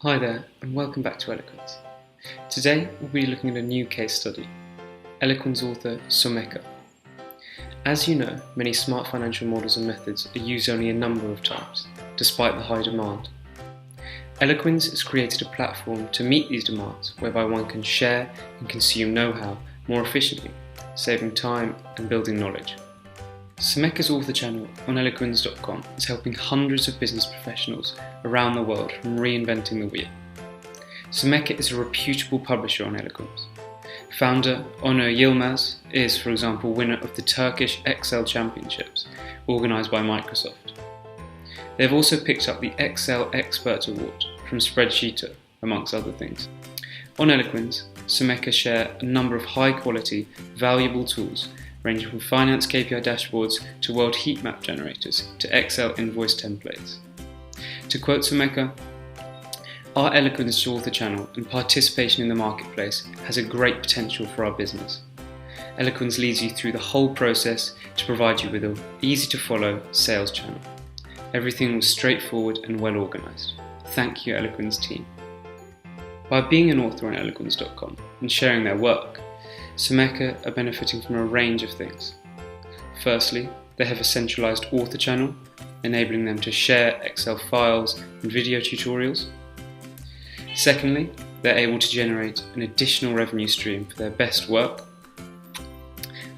Hi there, and welcome back to Eloquens. Today we'll be looking at a new case study, Eloquens Author Someka. As you know, many smart financial models and methods are used only a number of times, despite the high demand. Eloquens has created a platform to meet these demands, whereby one can share and consume know-how more efficiently, saving time and building knowledge. Someka's author channel on Eloquens.com is helping hundreds of business professionals around the world from reinventing the wheel. Someka is a reputable publisher on Eloquens. Founder Onur Yilmaz is, for example, winner of the Turkish Excel Championships, organised by Microsoft. They have also picked up the Excel Expert Award from Spreadsheeto, amongst other things. On Eloquens, Someka share a number of high-quality, valuable tools ranging from finance KPI dashboards to world heat map generators to Excel invoice templates. To quote Someka, "Our Eloquens author channel and participation in the marketplace has a great potential for our business. Eloquens leads you through the whole process to provide you with an easy-to-follow sales channel. Everything was straightforward and well organised. Thank you, Eloquens team." By being an author on Eloquens.com and sharing their work, Someka are benefiting from a range of things. Firstly, they have a centralised author channel, enabling them to share Excel files and video tutorials. Secondly, they're able to generate an additional revenue stream for their best work.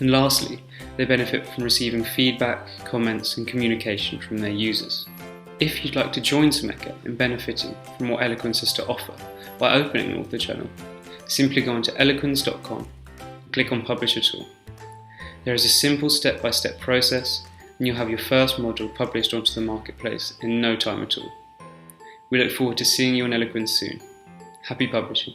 And lastly, they benefit from receiving feedback, comments and communication from their users. If you'd like to join Someka in benefiting from what Eloquens has to offer by opening an author channel, simply go onto Eloquens.com and click on Publish a Tool. There is a simple step-by-step process and you'll have your first module published onto the marketplace in no time at all. We look forward to seeing you on Eloquens soon. Happy publishing!